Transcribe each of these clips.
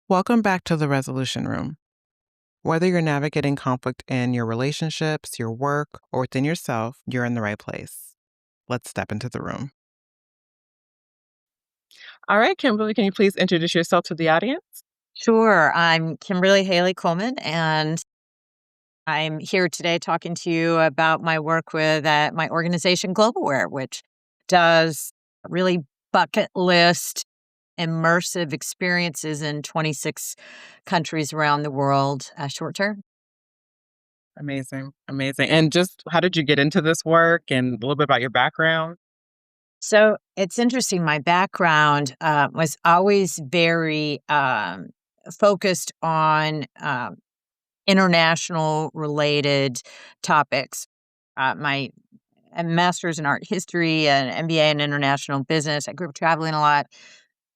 Welcome back to the Resolution Room. Whether you're navigating conflict in your relationships, your work, or within yourself, you're in the right place. Let's step into the room. All right, Kimberly, can you please introduce yourself to the audience? Sure. I'm Kimberly Haley-Colem, and I'm here today talking to you about my work with my organization, Globalware, which does really bucket list immersive experiences in 26 countries around the world short term. Amazing, amazing. And just how did you get into this work and a little bit about your background? So it's interesting. My background was always very focused on international related topics. My master's in art history and MBA in international business. I grew up traveling a lot.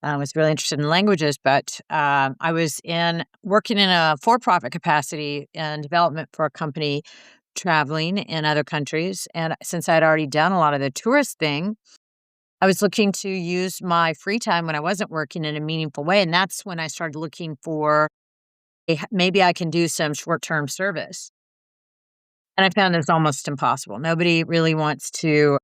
I was really interested in languages, but I was working in a for-profit capacity in development for a company traveling in other countries. And since I'd already done a lot of the tourist thing, I was looking to use my free time when I wasn't working in a meaningful way. And that's when I started looking for maybe I can do some short-term service. And I found it's almost impossible. Nobody really wants to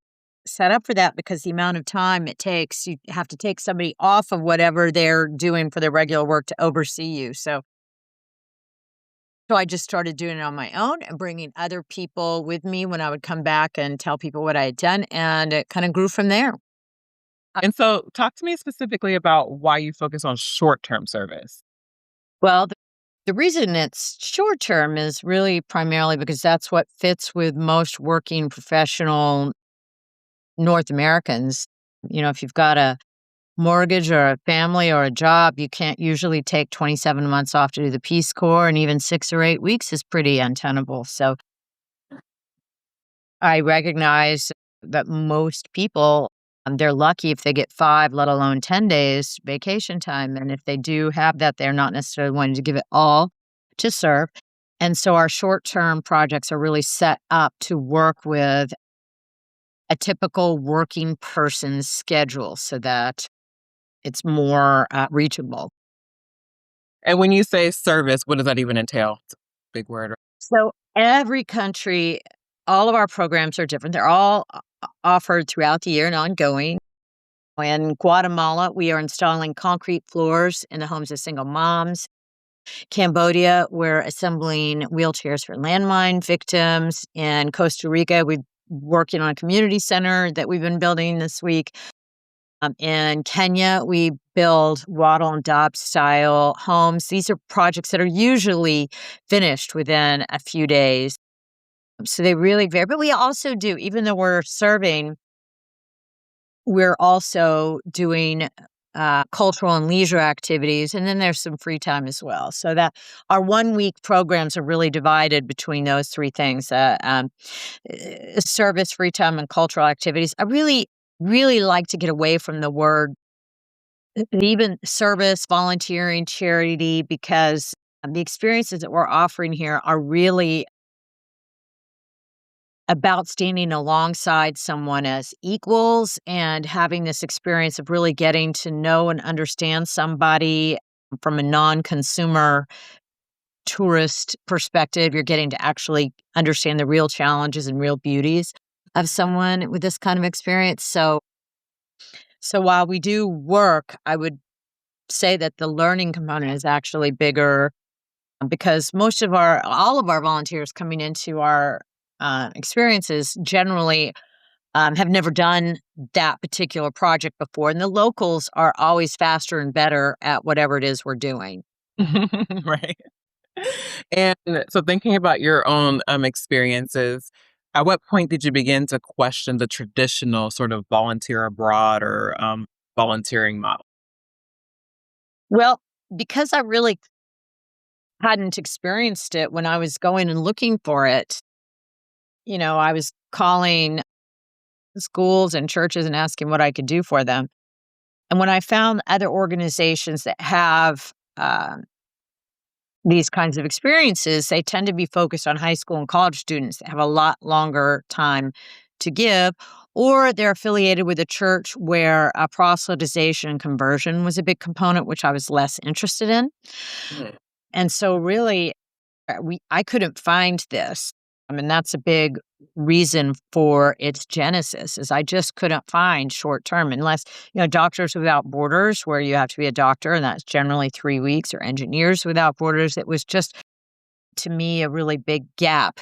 set up for that because the amount of time it takes, you have to take somebody off of whatever they're doing for their regular work to oversee you. So I just started doing it on my own and bringing other people with me when I would come back and tell people what I had done. And it kind of grew from there. And so, talk to me specifically about why you focus on short term service. Well, the reason it's short term is really primarily because that's what fits with most working professional North Americans. If you've got a mortgage or a family or a job, you can't usually take 27 months off to do the Peace Corps, and even 6 or 8 weeks is pretty untenable. So I recognize that most people, they're lucky if they get 5, let alone 10 days vacation time. And if they do have that, they're not necessarily wanting to give it all to serve. And so our short-term projects are really set up to work with a typical working person's schedule so that it's more reachable. And when you say service, what does that even entail? It's a big word. So every country, all of our programs are different. They're all offered throughout the year and ongoing. In Guatemala, we are installing concrete floors in the homes of single moms. Cambodia, we're assembling wheelchairs for landmine victims. In Costa Rica, we're working on a community center that we've been building this week. In Kenya, we build Wattle and Dobbs style homes. These are projects that are usually finished within a few days. So they really vary. But we also do, even though we're serving, we're also doing cultural and leisure activities. And then there's some free time as well. So that our 1 week programs are really divided between those three things, service, free time, and cultural activities. I really, really like to get away from the word even service, volunteering, charity, because the experiences that we're offering here are really about standing alongside someone as equals and having this experience of really getting to know and understand somebody from a non-consumer tourist perspective. You're getting to actually understand the real challenges and real beauties of someone with this kind of experience. So while we do work, I would say that the learning component is actually bigger because all of our volunteers coming into our experiences generally have never done that particular project before. And the locals are always faster and better at whatever it is we're doing. Right. And so, thinking about your own experiences, at what point did you begin to question the traditional sort of volunteer abroad or volunteering model? Well, because I really hadn't experienced it when I was going and looking for it, I was calling schools and churches and asking what I could do for them. And when I found other organizations that have these kinds of experiences, they tend to be focused on high school and college students that have a lot longer time to give, or they're affiliated with a church where proselytization and conversion was a big component, which I was less interested in. Mhm. And so really, I couldn't find this. I mean, that's a big reason for its genesis is I just couldn't find short term unless, Doctors Without Borders, where you have to be a doctor, and that's generally 3 weeks, or Engineers Without Borders. It was just, to me, a really big gap.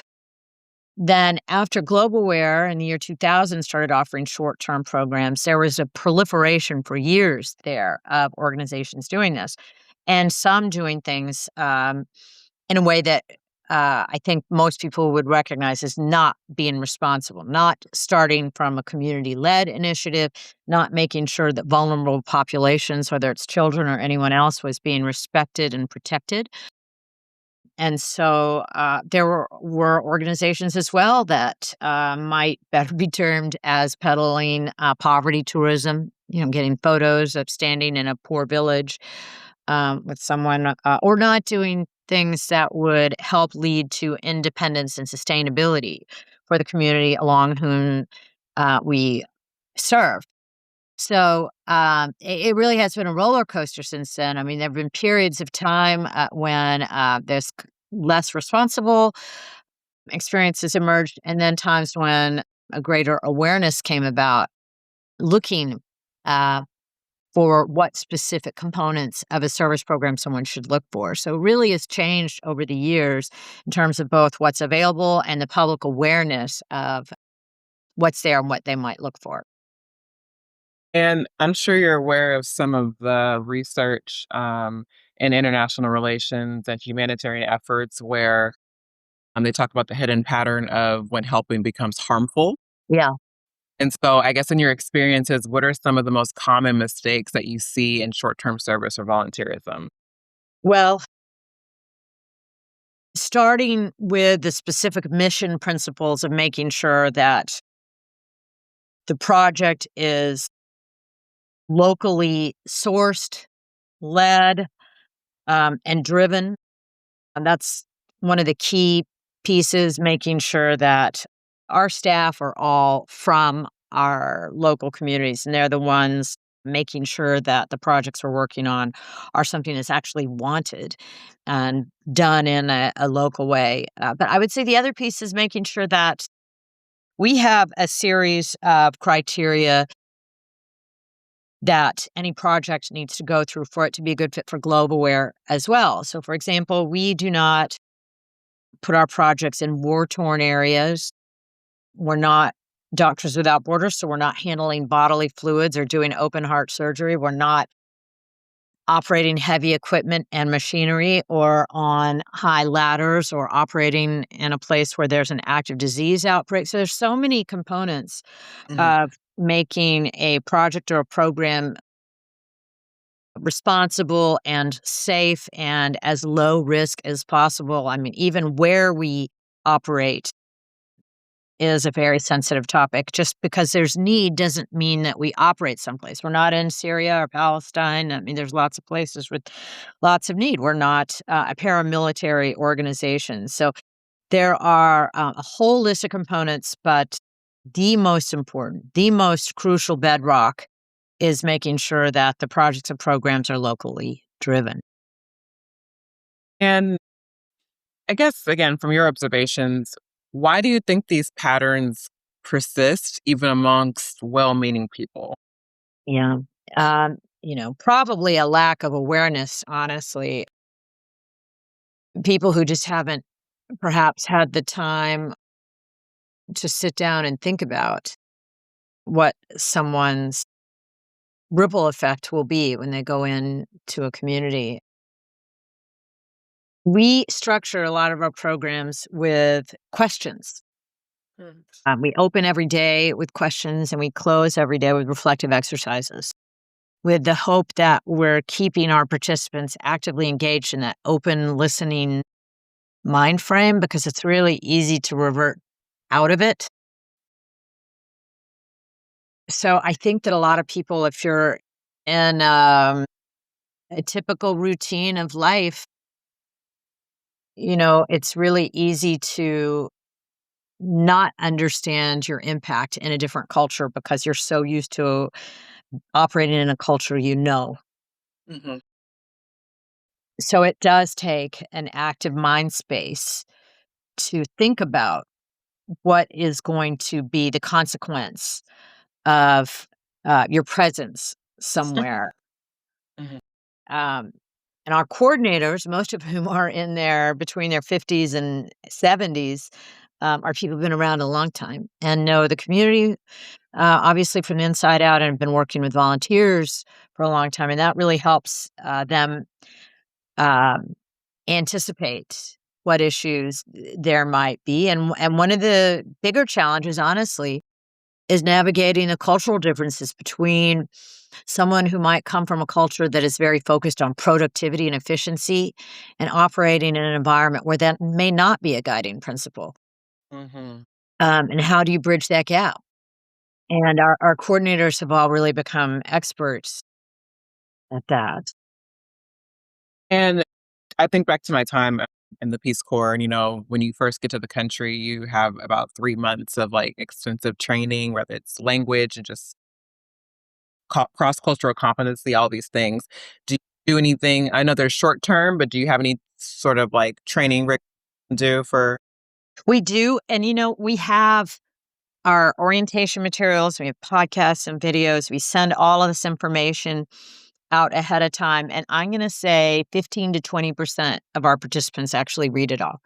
Then after GlobalWare in the year 2000 started offering short-term programs, there was a proliferation for years there of organizations doing this, and some doing things, in a way that, I think most people would recognize as not being responsible, not starting from a community-led initiative, not making sure that vulnerable populations, whether it's children or anyone else, was being respected and protected. And so there were organizations as well that might better be termed as peddling poverty tourism, getting photos of standing in a poor village with someone, or not doing things that would help lead to independence and sustainability for the community along whom we serve. So, it really has been a roller coaster since then. I mean, there have been periods of time, when, there's less responsible experiences emerged, and then times when a greater awareness came about looking, uh, for what specific components of a service program someone should look for. So, really has changed over the years in terms of both what's available and the public awareness of what's there and what they might look for. And I'm sure you're aware of some of the research in international relations and humanitarian efforts where they talk about the hidden pattern of when helping becomes harmful. Yeah. And so, I guess in your experiences, what are some of the most common mistakes that you see in short term service or volunteerism? Well, starting with the specific mission principles of making sure that the project is locally sourced, led, and driven. And that's one of the key pieces, making sure that our staff are all from our local communities, and they're the ones making sure that the projects we're working on are something that's actually wanted and done in a local way. But I would say the other piece is making sure that we have a series of criteria that any project needs to go through for it to be a good fit for GlobalWare as well. So, for example, we do not put our projects in war-torn areas. We're not Doctors Without Borders, so we're not handling bodily fluids or doing open heart surgery. We're not operating heavy equipment and machinery or on high ladders or operating in a place where there's an active disease outbreak. So there's so many components Mhm. of making a project or a program responsible and safe and as low risk as possible. I mean, even where we operate is a very sensitive topic. Just because there's need doesn't mean that we operate someplace. We're not in Syria or Palestine. I mean, there's lots of places with lots of need. We're not a paramilitary organization. So there are a whole list of components, but the most important, the most crucial bedrock is making sure that the projects and programs are locally driven. And I guess, again, from your observations, why do you think these patterns persist even amongst well meaning people? Yeah. Probably a lack of awareness, honestly. People who just haven't perhaps had the time to sit down and think about what someone's ripple effect will be when they go into a community. We structure a lot of our programs with questions. Mm. We open every day with questions and we close every day with reflective exercises, with the hope that we're keeping our participants actively engaged in that open listening mind frame because it's really easy to revert out of it. So I think that a lot of people, if you're in a typical routine of life, it's really easy to not understand your impact in a different culture because you're so used to operating in a culture you know. Mhm. So it does take an active mind space to think about what is going to be the consequence of your presence somewhere. Mhm. Um, and our coordinators, most of whom are in their between their 50s and 70s, are people who've been around a long time and know the community, obviously from the inside out, and have been working with volunteers for a long time. And that really helps them um, anticipate what issues there might be. And one of the bigger challenges, honestly, is navigating the cultural differences between someone who might come from a culture that is very focused on productivity and efficiency and operating in an environment where that may not be a guiding principle. Mhm. And how do you bridge that gap? And our coordinators have all really become experts at that. And I think back to my time in the Peace Corps, and when you first get to the country, you have about 3 months of like extensive training, whether it's language and just cross cultural competency, all these things. Do you do anything? I know they're short term, but do you have any sort of like training do for? We do. And, we have our orientation materials, we have podcasts and videos. We send all of this information out ahead of time. And I'm going to say 15 to 20% of our participants actually read it all.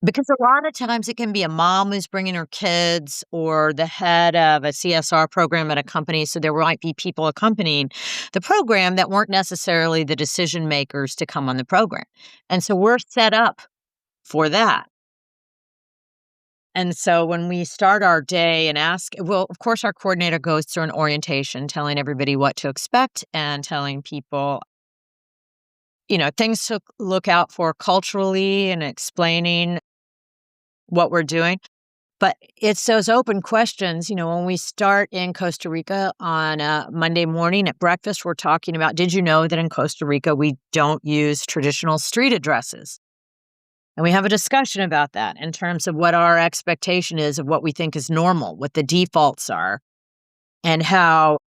Because a lot of times it can be a mom who's bringing her kids or the head of a CSR program at a company. So there might be people accompanying the program that weren't necessarily the decision makers to come on the program. And so we're set up for that. And so when we start our day and well, of course, our coordinator goes through an orientation telling everybody what to expect and telling people, things to look out for culturally and explaining what we're doing. But it's those open questions. When we start in Costa Rica on a Monday morning at breakfast, we're talking about, did you know that in Costa Rica, we don't use traditional street addresses? And we have a discussion about that in terms of what our expectation is of what we think is normal, what the defaults are, and how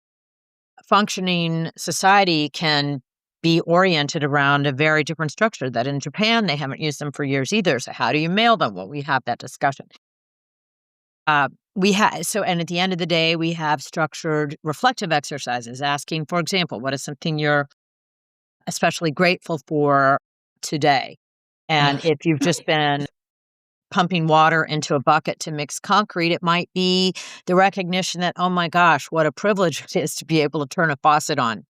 functioning society can be oriented around a very different structure that in Japan, they haven't used them for years either. So how do you mail them? Well, we have that discussion. And at the end of the day, we have structured reflective exercises asking, for example, what is something you're especially grateful for today? And if you've just been pumping water into a bucket to mix concrete, it might be the recognition that, oh my gosh, what a privilege it is to be able to turn a faucet on.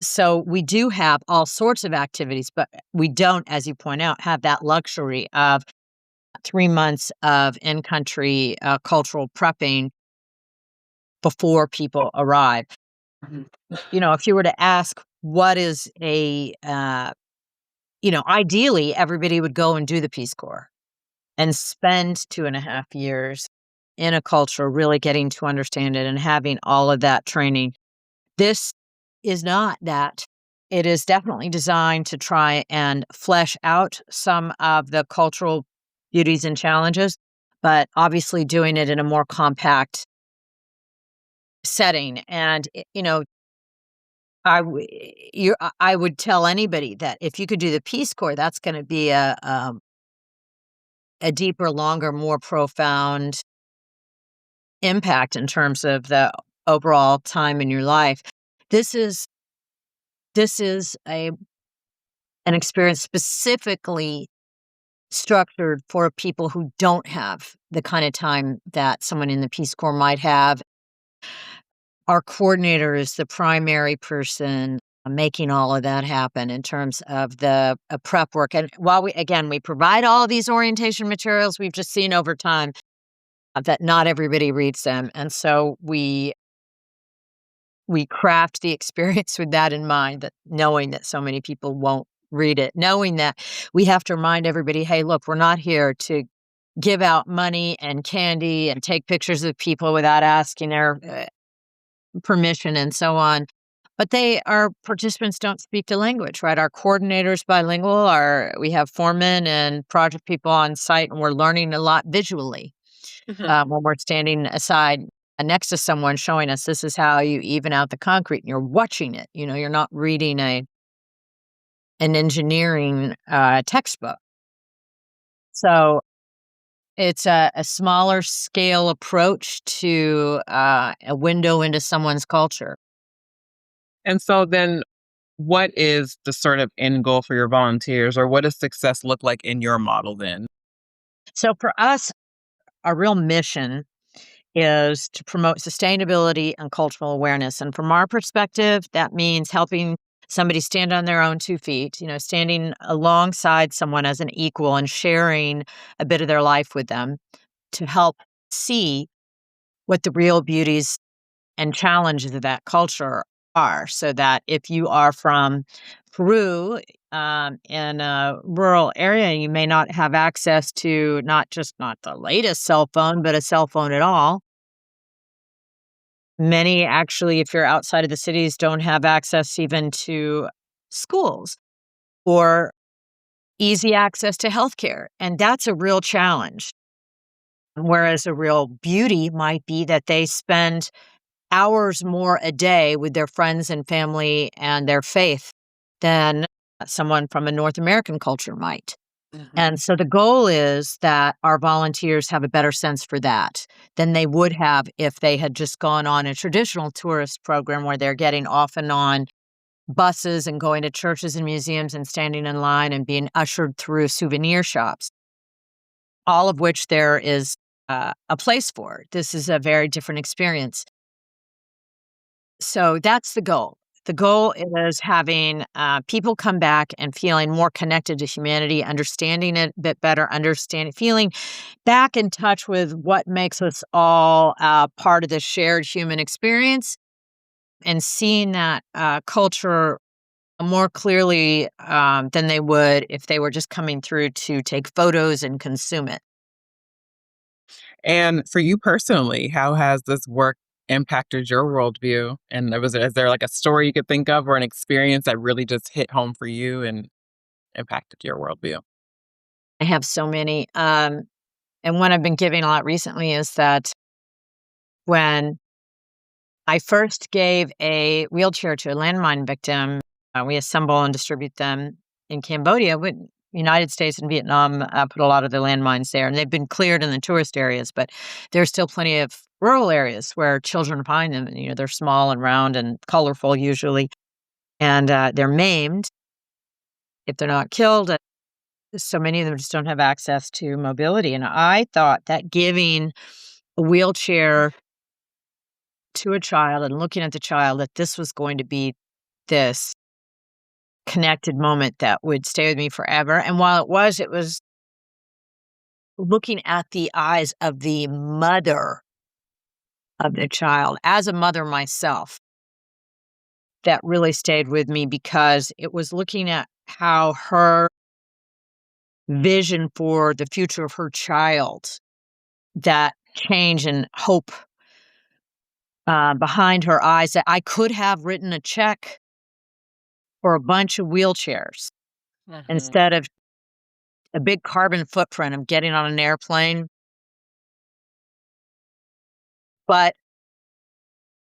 So we do have all sorts of activities, but we don't, as you point out, have that luxury of 3 months of in-country cultural prepping before people arrive. Mhm. If you were to ask what is ideally everybody would go and do the Peace Corps and spend 2.5 years in a culture, really getting to understand it and having all of that training. This is not that. It is definitely designed to try and flesh out some of the cultural beauties and challenges, but obviously doing it in a more compact setting. And, I would tell anybody that if you could do the Peace Corps, that's going to be a deeper, longer, more profound impact in terms of the overall time in your life. This is an experience specifically structured for people who don't have the kind of time that someone in the Peace Corps might have. Our coordinator is the primary person making all of that happen in terms of the prep work. And while we provide all these orientation materials, we've just seen over time that not everybody reads them. And so we craft the experience with that in mind, that knowing that so many people won't read it, knowing that we have to remind everybody, hey, look, we're not here to give out money and candy and take pictures of people without asking their permission and so on. But our participants don't speak the language, right? Our coordinators bilingual, we have foremen and project people on site, and we're learning a lot visually Mhm. when we're standing aside next to someone showing us this is how you even out the concrete, and you're watching it. You're not reading an engineering textbook. So it's a smaller scale approach to a window into someone's culture. And so then what is the sort of end goal for your volunteers, or what does success look like in your model then? So for us, our real mission is to promote sustainability and cultural awareness. And from our perspective, that means helping somebody stand on their own 2 feet, standing alongside someone as an equal and sharing a bit of their life with them to help see what the real beauties and challenges of that culture are. So that if you are from Peru, in a rural area, you may not have access to not the latest cell phone, but a cell phone at all. Many actually, if you're outside of the cities, don't have access even to schools or easy access to healthcare, and that's a real challenge. Whereas a real beauty might be that they spend hours more a day with their friends and family and their faith than someone from a North American culture might. Mhm. And so the goal is that our volunteers have a better sense for that than they would have if they had just gone on a traditional tourist program where they're getting off and on buses and going to churches and museums and standing in line and being ushered through souvenir shops, all of which there is a place for. This is a very different experience. So that's the goal. The goal is having people come back and feeling more connected to humanity, understanding it a bit better, feeling back in touch with what makes us all part of the shared human experience, and seeing that culture more clearly than they would if they were just coming through to take photos and consume it. And for you personally, how has this work impacted your worldview? And is there like a story you could think of or an experience that really just hit home for you and impacted your worldview? I have so many. And one I've been giving a lot recently is that when I first gave a wheelchair to a landmine victim, we assemble and distribute them in Cambodia. United States and Vietnam put a lot of the landmines there, and they've been cleared in the tourist areas, but there's still plenty of rural areas where children find them. And, they're small and round and colorful usually, and they're maimed if they're not killed. So many of them just don't have access to mobility. And I thought that giving a wheelchair to a child and looking at the child, that this was going to be this connected moment that would stay with me forever. And while it was looking at the eyes of the mother of the child, as a mother myself, that really stayed with me because it was looking at how her vision for the future of her child, that change and hope behind her eyes, that I could have written a check for a bunch of wheelchairs Mhm. instead of a big carbon footprint of getting on an airplane. But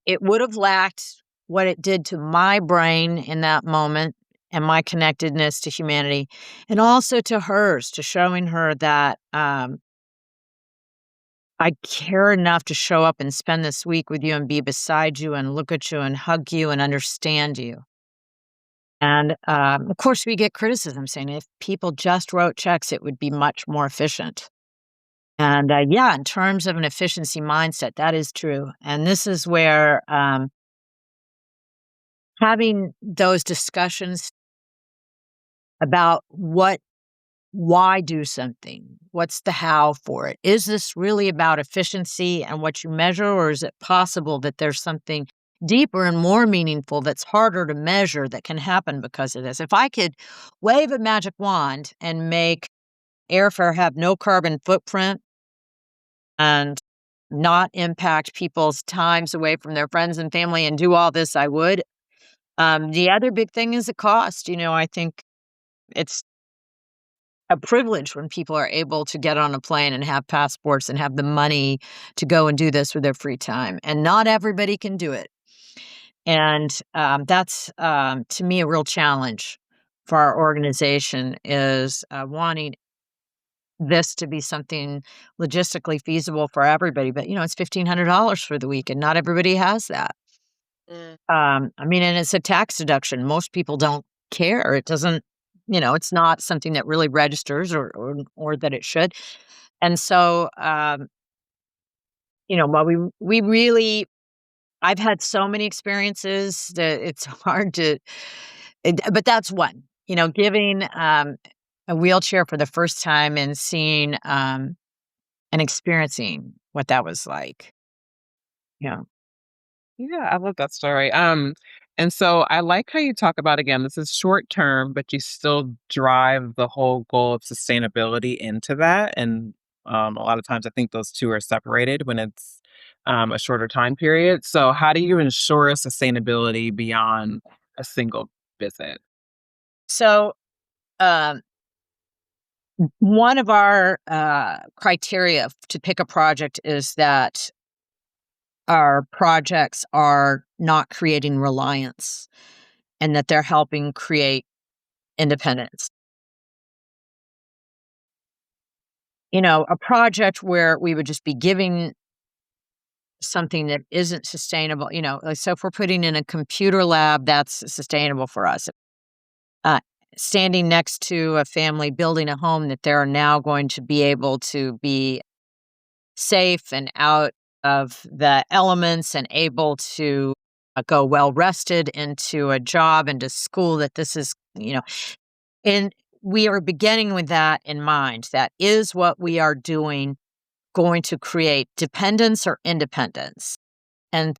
it would have lacked what it did to my brain in that moment and my connectedness to humanity, and also to hers, to showing her that I care enough to show up and spend this week with you and be beside you and look at you and hug you and understand you. And of course, we get criticism saying if people just wrote checks, it would be much more efficient. And yeah, in terms of an efficiency mindset, that is true. And this is where having those discussions about why do something? What's the how for it? Is this really about efficiency and what you measure, or is it possible that there's something deeper and more meaningful that's harder to measure that can happen because of this? If I could wave a magic wand and make airfare have no carbon footprint and not impact people's times away from their friends and family and do all this, I would. The other big thing is the cost. I think it's a privilege when people are able to get on a plane and have passports and have the money to go and do this with their free time, and not everybody can do it. And that's to me a real challenge for our organization is wanting this to be something logistically feasible for everybody. But it's $1,500 for the week, and not everybody has that. Mm. I mean, and it's a tax deduction. Most people don't care. It doesn't, it's not something that really registers or that it should. And so, while we really, I've had so many experiences that it's hard to, but that's one. Giving a wheelchair for the first time and seeing and experiencing what that was like. Yeah. Yeah, I love that story. And so I like how you talk about again, this is short term, but you still drive the whole goal of sustainability into that. And a lot of times I think those two are separated when it's a shorter time period. So how do you ensure sustainability beyond a single visit? So, um, one of our criteria to pick a project is that our projects are not creating reliance and that they're helping create independence. A project where we would just be giving something that isn't sustainable, like, so if we're putting in a computer lab, that's sustainable for us. Uh, Standing next to a family building a home that they're now going to be able to be safe and out of the elements and able to go well rested into a job and to school, that this is, and we are beginning with that in mind. That is what we are doing going to create dependence or independence. And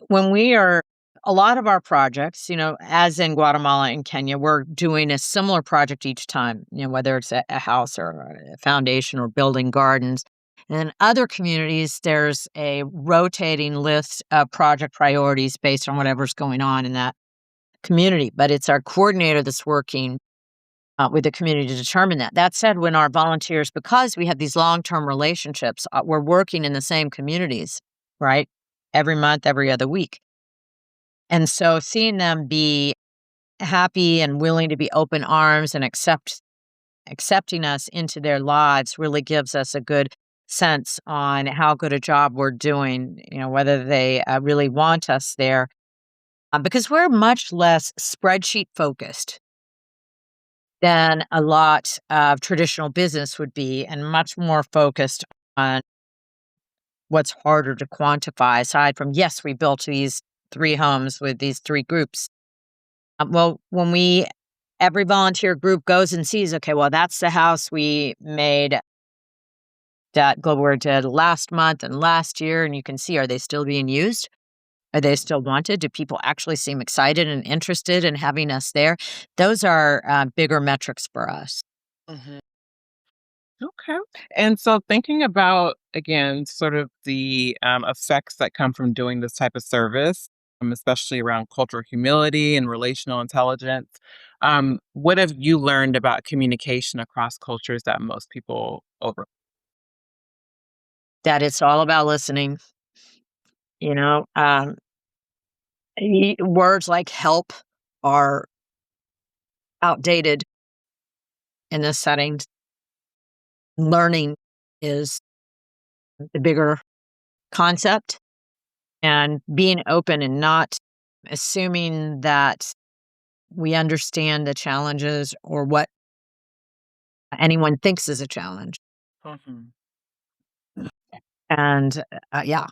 when we are, a lot of our projects, as in Guatemala and Kenya, we're doing a similar project each time, whether it's a house or a foundation or building gardens. And in other communities, there's a rotating list of project priorities based on whatever's going on in that community. But it's our coordinator that's working with the community to determine that. That said, when our volunteers, because we have these long-term relationships, we're working in the same communities, right? Every month, every other week. And so seeing them be happy and willing to be open arms and accepting us into their lives really gives us a good sense on how good a job we're doing, whether they really want us there. Because we're much less spreadsheet focused than a lot of traditional business would be, and much more focused on what's harder to quantify, aside from, yes, we built these 3 homes with these 3 groups. Well, when every volunteer group goes and sees, okay, well, that's the house we made that Global did last month and last year, and you can see, are they still being used? Are they still wanted? Do people actually seem excited and interested in having us there? Those are bigger metrics for us. Mhm. Okay. And so thinking about, again, sort of the effects that come from doing this type of service, especially around cultural humility and relational intelligence, what have you learned about communication across cultures that most people over? That it's all about listening. You know, words like help are outdated in this setting. Learning is the bigger concept, and being open and not assuming that we understand the challenges or what anyone thinks is a challenge. Mhm. And yeah,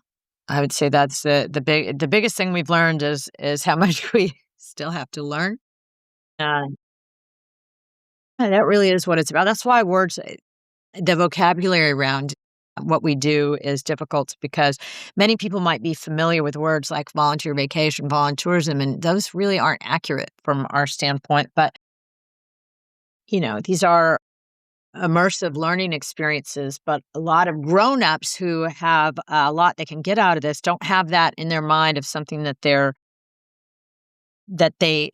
I would say that's the biggest thing we've learned is how much we still have to learn. And that really is what it's about. That's why words, the vocabulary around what we do is difficult, because many people might be familiar with words like volunteer vacation, volunteerism, and those really aren't accurate from our standpoint. But, these are immersive learning experiences, but a lot of grown-ups who have a lot they can get out of this don't have that in their mind of something that they're that they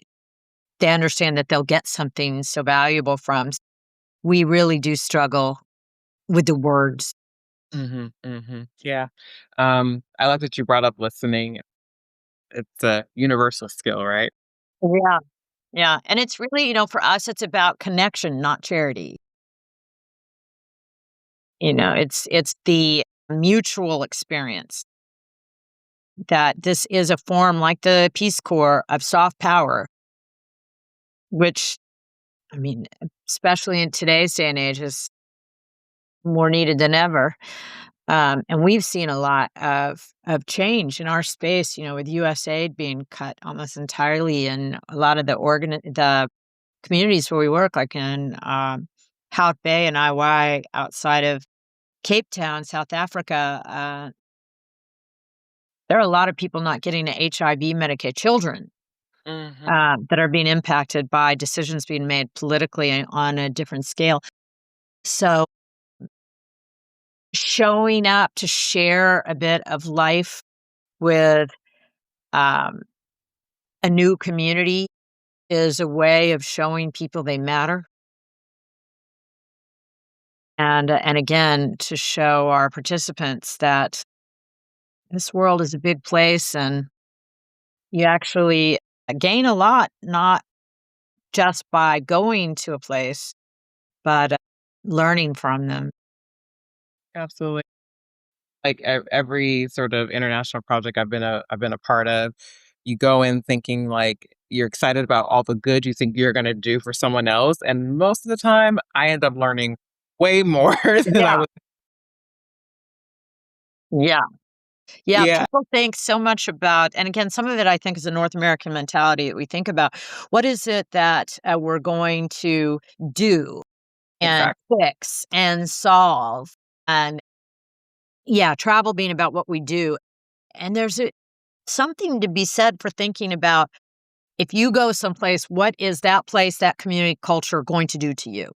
understand that they'll get something so valuable from. We really do struggle with the words. Mhm, mhm, yeah. I like that you brought up listening. It's a universal skill, right? Yeah. Yeah, and it's really, for us, it's about connection, not charity. It's the mutual experience that this is a form like the Peace Corps of soft power, which, I mean, especially in today's day and age, is more needed than ever. And we've seen a lot of change in our space, with USAID being cut almost entirely, and a lot of the communities where we work, like in Hout Bay and IY outside of Cape Town, South Africa. There are a lot of people not getting the HIV Medicaid, children Mhm. that are being impacted by decisions being made politically and on a different scale. So showing up to share a bit of life with um, a new community is a way of showing people they matter. And again, to show our participants that this world is a big place and you actually gain a lot, not just by going to a place, but learning from them. Absolutely. Like, every sort of international project I've been a part of, you go in thinking, like, you're excited about all the good you think you're gonna do for someone else, and most of the time, I end up learning way more than I Yeah. was. Yeah. Yeah. Yeah, People think so much about, and again, some of it I think is a North American mentality that we think about. What is it that we're going to do and exactly. fix and solve? And yeah, travel being about what we do. And there's something to be said for thinking about, if you go someplace, what is that place, that community culture going to do to you?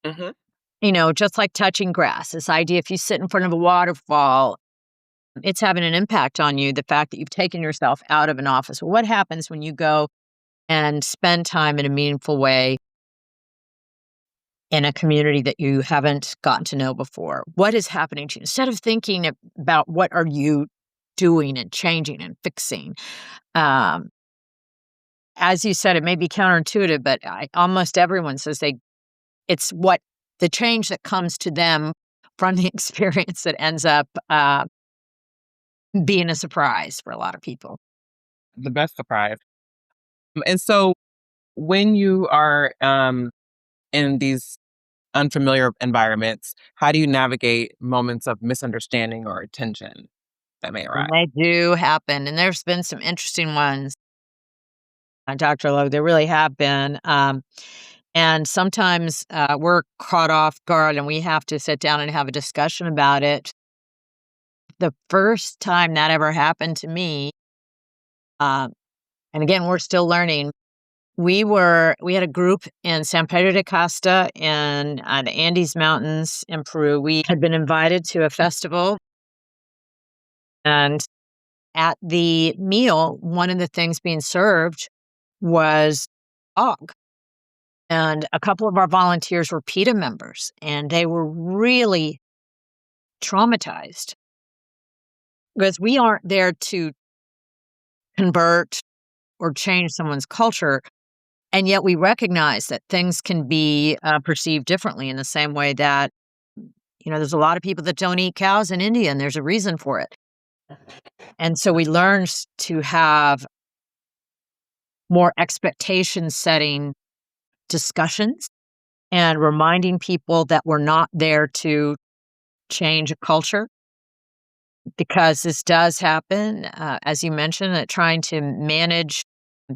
Mhm. Just like touching grass, this idea, if you sit in front of a waterfall, it's having an impact on you, the fact that you've taken yourself out of an office. Well, what happens when you go and spend time in a meaningful way in a community that you haven't gotten to know before? What is happening to you? Instead of thinking about what are you doing and changing and fixing, um, as you said, it may be counterintuitive, but almost everyone says it's what the change that comes to them from the experience that ends up being a surprise for a lot of people. The best surprise. And so when you are, in these unfamiliar environments, how do you navigate moments of misunderstanding or tension that may And arise? they do happen, and there's been some interesting ones, Dr. Logue, there really have been, and sometimes, we're caught off guard, and we have to sit down and have a discussion about it. The first time that ever happened to me, um, and again, we're still learning, we had a group in San Pedro de Costa in, the Andes Mountains in Peru. We had been invited to a festival, and at the meal, one of the things being served was og. And a couple of our volunteers were PETA members, and they were really traumatized because we aren't there to convert or change someone's culture. And yet we recognize that things can be perceived differently in the same way that, there's a lot of people that don't eat cows in India, and there's a reason for it. And so we learn to have more expectation setting discussions and reminding people that we're not there to change a culture, because this does happen, as you mentioned, that trying to manage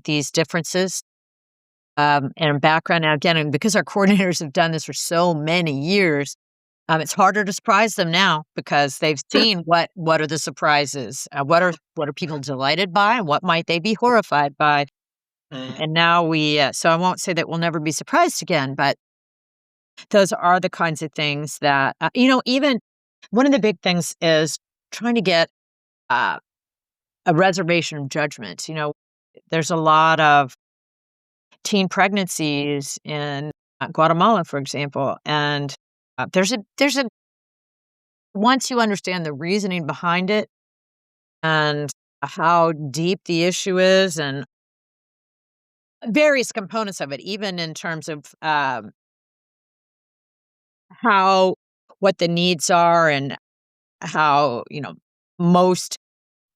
these differences and background. Now, again, and because our coordinators have done this for so many years, it's harder to surprise them now because they've seen what are the surprises, what are people delighted by, and what might they be horrified by. Mm. And now so I won't say that we'll never be surprised again, but those are the kinds of things that, even one of the big things is trying to get uh, a reservation of judgment. there's a lot of teen pregnancies in Guatemala, for example, and there's a once you understand the reasoning behind it and how deep the issue is and various components of it, even in terms of how what the needs are and how most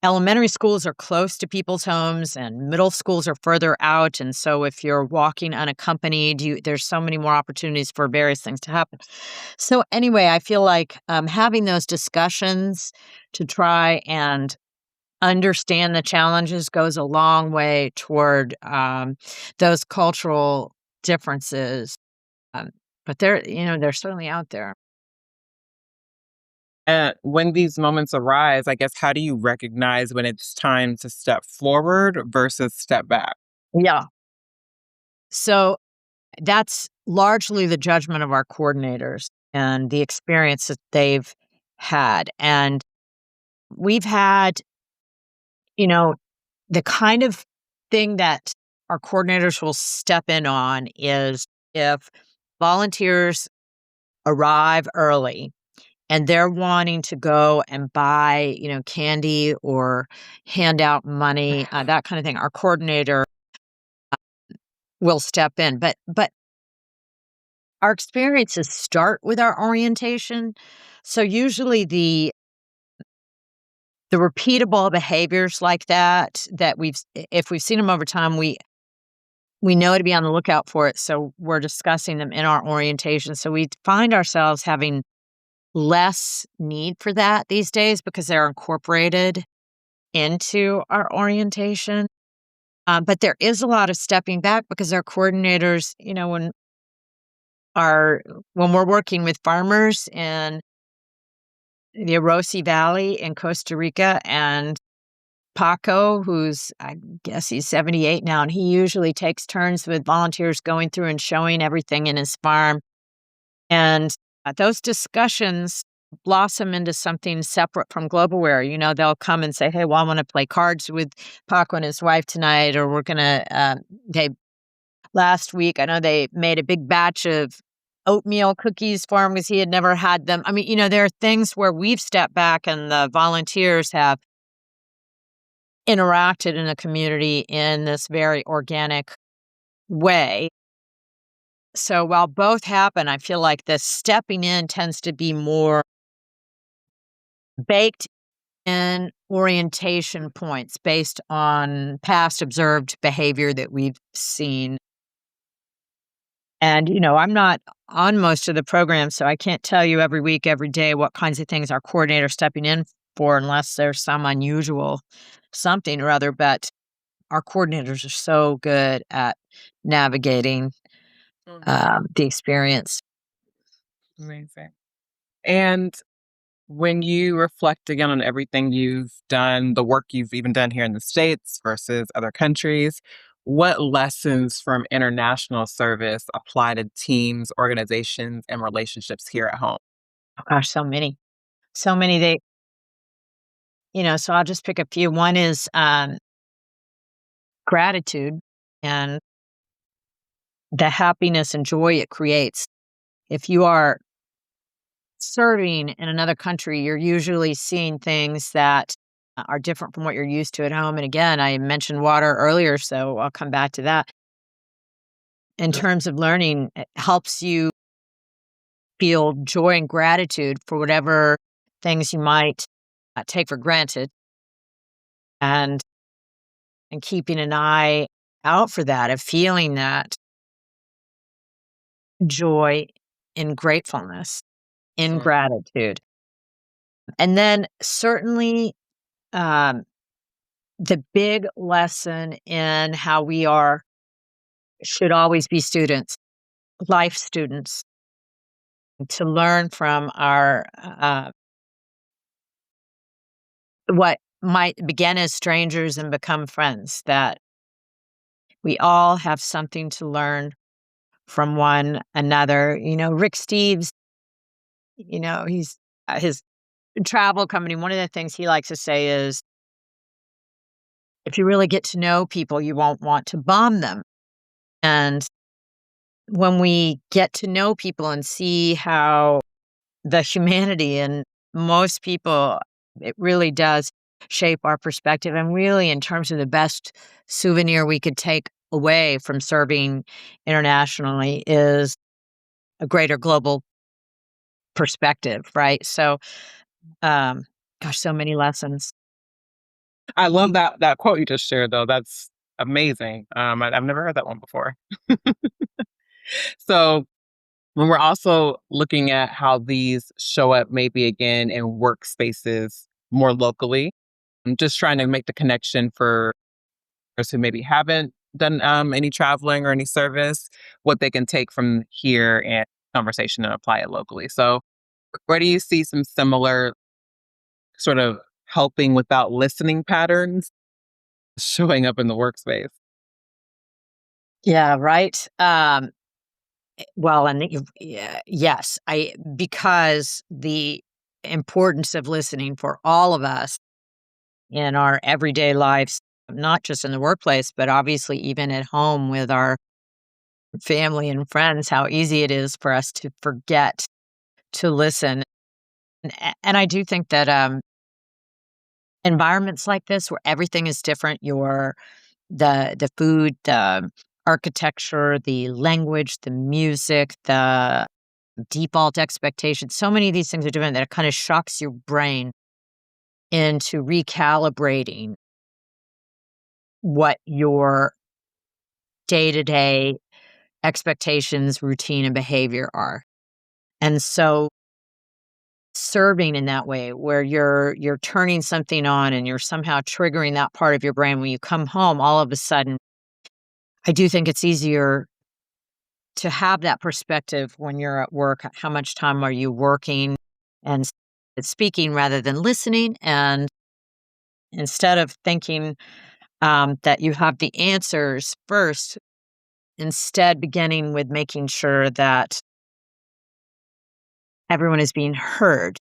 elementary schools are close to people's homes and middle schools are further out. And so if you're walking unaccompanied, there's so many more opportunities for various things to happen. So anyway, I feel like having those discussions to try and understand the challenges goes a long way toward those cultural differences. Um, but they're certainly out there. And when these moments arise, I guess, how do you recognize when it's time to step forward versus step back? Yeah. So that's largely the judgment of our coordinators and the experience that they've had. And we've had, you know, the kind of thing that our coordinators will step in on is if volunteers arrive early and they're wanting to go and buy, candy or hand out money, that kind of thing. Our coordinator will step in, but our experiences start with our orientation. So usually the repeatable behaviors like that if we've seen them over time, we know to be on the lookout for it. So we're discussing them in our orientation. So we find ourselves having less need for that these days because they're incorporated into our orientation. But there is a lot of stepping back because our coordinators, our when we're working with farmers in the Orosi Valley in Costa Rica and Paco, who's, I guess he's 78 now, and he usually takes turns with volunteers going through and showing everything in his farm. And those discussions blossom into something separate from Globalware. They'll come and say, hey, well, I want to play cards with Paco and his wife tonight, or we're going to, last week, I know they made a big batch of oatmeal cookies for him because he had never had them. I mean, there are things where we've stepped back and the volunteers have interacted in a community in this very organic way. So while both happen, I feel like the stepping in tends to be more baked in orientation points based on past observed behavior that we've seen. And, I'm not on most of the programs, so I can't tell you every week, every day what kinds of things our coordinator stepping in for unless there's some unusual something or other. But our coordinators are so good at navigating Mhm. the experience. Amazing. And when you reflect again on everything you've done, the work you've even done here in the States versus other countries, what lessons from international service apply to teams, organizations, and relationships here at home? Oh gosh, so many. So many. So I'll just pick a few. One is gratitude and the happiness and joy it creates. If you are serving in another country, you're usually seeing things that are different from what you're used to at home. And again, I mentioned water earlier, so I'll come back to that. In terms of learning, it helps you feel joy and gratitude for whatever things you might take for granted, and keeping an eye out for that, of feeling that joy in gratefulness, in Mm, gratitude. And then certainly um, the big lesson in how we are should always be students, life students, to learn from our what might begin as strangers and become friends, that we all have something to learn from one another. Rick Steves, he's his travel company. One of the things he likes to say is if you really get to know people, you won't want to bomb them. And when we get to know people and see how the humanity in most people, it really does shape our perspective. And really, in terms of the best souvenir we could take away from serving internationally, is a greater global perspective, right? So, um, gosh, so many lessons. I love that quote you just shared, though. That's amazing. I've never heard that one before. So when we're also looking at how these show up maybe again in workspaces more locally, I'm just trying to make the connection for those who maybe haven't done any traveling or any service, what they can take from here and conversation and apply it locally. So where do you see some similar sort of helping without listening patterns showing up in the workspace? Yeah, right. Well, and yeah, yes, I because the importance of listening for all of us in our everyday lives, not just in the workplace, but obviously even at home with our family and friends, how easy it is for us to forget to listen. And I do think that environments like this, where everything is different, the food, the architecture, the language, the music, the default expectations, so many of these things are different that it kind of shocks your brain into recalibrating what your day-to-day expectations, routine, and behavior are. And so serving in that way where you're turning something on and you're somehow triggering that part of your brain when you come home, all of a sudden, I do think it's easier to have that perspective when you're at work. How much time are you working and speaking rather than listening? And instead of thinking that you have the answers first, instead beginning with making sure that everyone is being heard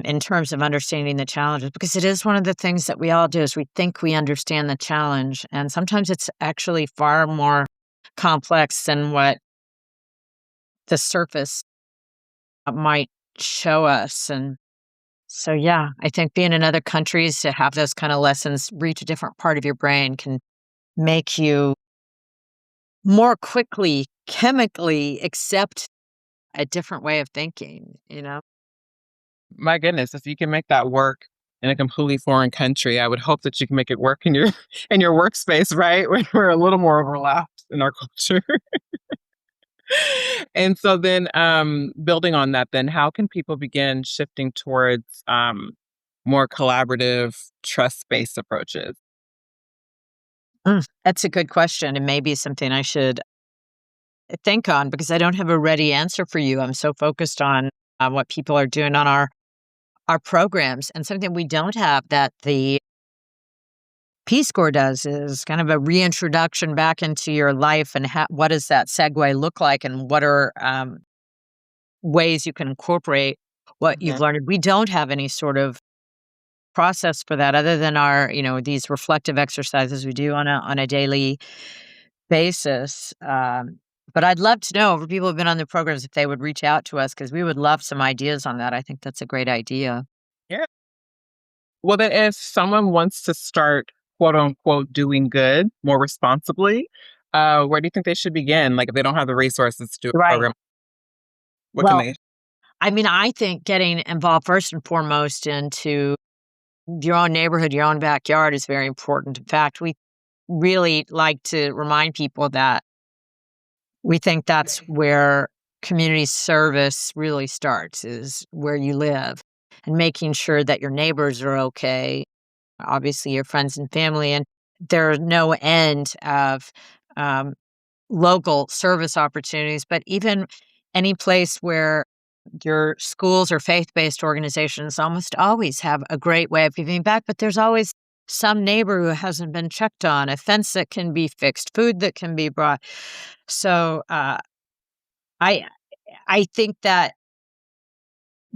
in terms of understanding the challenges, because it is one of the things that we all do is we think we understand the challenge, and sometimes it's actually far more complex than what the surface might show us. And so, yeah, I think being in other countries to have those kind of lessons reach a different part of your brain can make you more quickly chemically accept a different way of thinking, you know? My goodness, if you can make that work in a completely foreign country, I would hope that you can make it work in your in your workspace, right? When we're a little more overlapped in our culture. And so then building on that, then how can people begin shifting towards more collaborative, trust-based approaches? That's a good question, and maybe something I should think on because I don't have a ready answer for you. I'm so focused on what people are doing on our programs, and something we don't have that the Peace Corps does is kind of a reintroduction back into your life and what does that segue look like, and what are ways you can incorporate what Mhm. you've learned. We don't have any sort of process for that other than our, these reflective exercises we do on a daily basis. But I'd love to know for people who've been on the programs if they would reach out to us because we would love some ideas on that. I think that's a great idea. Yeah. Well, then, if someone wants to start quote unquote doing good more responsibly, where do you think they should begin? Like, if they don't have the resources to do a Right. program, what can Well, they? I mean, I think getting involved first and foremost into your own neighborhood, your own backyard is very important. In fact, we really like to remind people that we think that's where community service really starts, is where you live and making sure that your neighbors are okay, obviously your friends and family, and there's no end of um, local service opportunities, but even any place where your schools or faith-based organizations almost always have a great way of giving back, but there's always some neighbor who hasn't been checked on, a fence that can be fixed, food that can be brought. So I I think that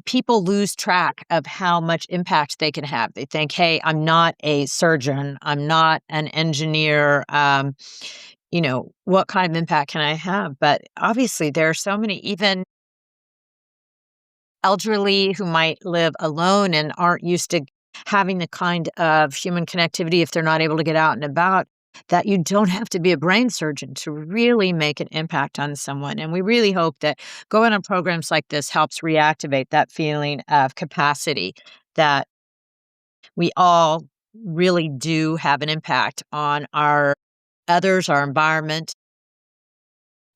people lose track of how much impact they can have. They think, hey, I'm not a surgeon, I'm not an engineer. What kind of impact can I have? But obviously, there are so many, even elderly who might live alone and aren't used to having the kind of human connectivity if they're not able to get out and about, that you don't have to be a brain surgeon to really make an impact on someone. And we really hope that going on programs like this helps reactivate that feeling of capacity, that we all really do have an impact on our others, our environment,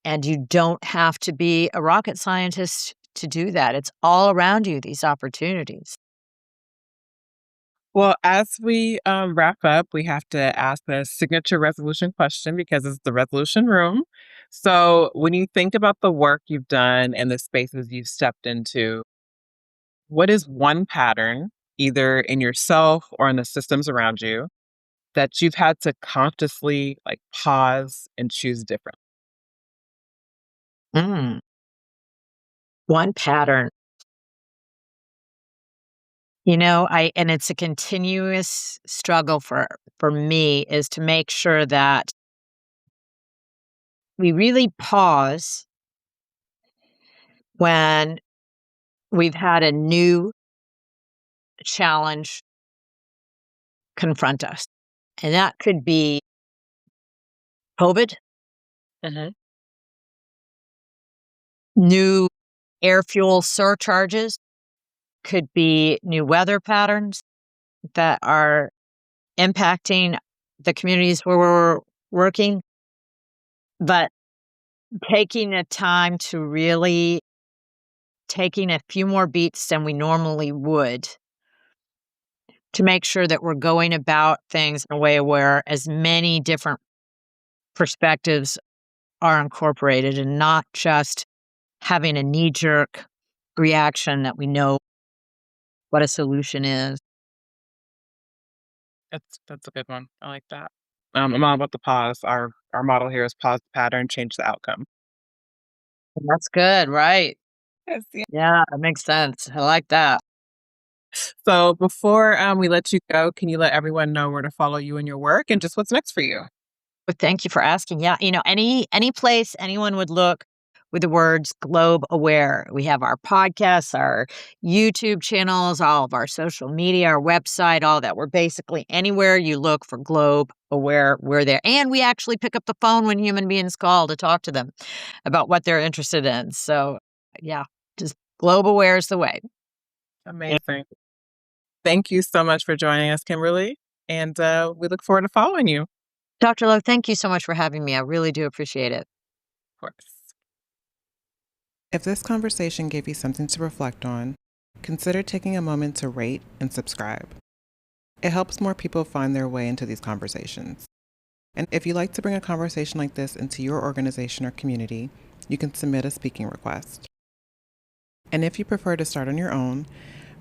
and you don't have to be a rocket scientist to do that. It's all around you, these opportunities. Well, as we wrap up, we have to ask the signature resolution question because it's the resolution room. So, when you think about the work you've done and the spaces you've stepped into, what is one pattern, either in yourself or in the systems around you, that you've had to consciously like pause and choose differently? Mm, one pattern. And it's a continuous struggle for me, is to make sure that we really pause when we've had a new challenge confront us. And that could be COVID, Mhm. new air fuel surcharges, could be new weather patterns that are impacting the communities where we're working. But taking the time to really taking a few more beats than we normally would to make sure that we're going about things in a way where as many different perspectives are incorporated and not just having a knee jerk reaction that we know what a solution is. That's a good one. I like that. I'm all about the pause. Our model here is pause the pattern, change the outcome. That's good, right? Yes, yeah. Yeah, that makes sense. I like that. So before we let you go, can you let everyone know where to follow you in your work and just what's next for you? But thank you for asking. Yeah, any place anyone would look with the words globe aware. We have our podcasts, our YouTube channels, all of our social media, our website, all that. We're basically anywhere you look for globe aware, we're there. And we actually pick up the phone when human beings call to talk to them about what they're interested in. So, yeah, just globe aware is the way. Amazing. Thank you so much for joining us, Kimberly. And we look forward to following you. Of Dr. Love, thank you so much for having me. I really do appreciate it. course. If this conversation gave you something to reflect on, consider taking a moment to rate and subscribe. It helps more people find their way into these conversations. And if you'd like to bring a conversation like this into your organization or community, you can submit a speaking request. And if you prefer to start on your own,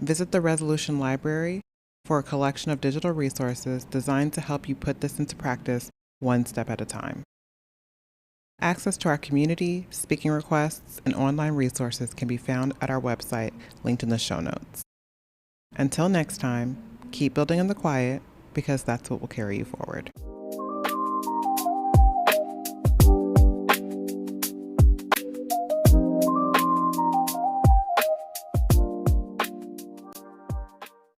visit the Resolution Library for a collection of digital resources designed to help you put this into practice one step at a time. Access to our community, speaking requests, and online resources can be found at our website linked in the show notes. Until next time, keep building in the quiet because that's what will carry you forward.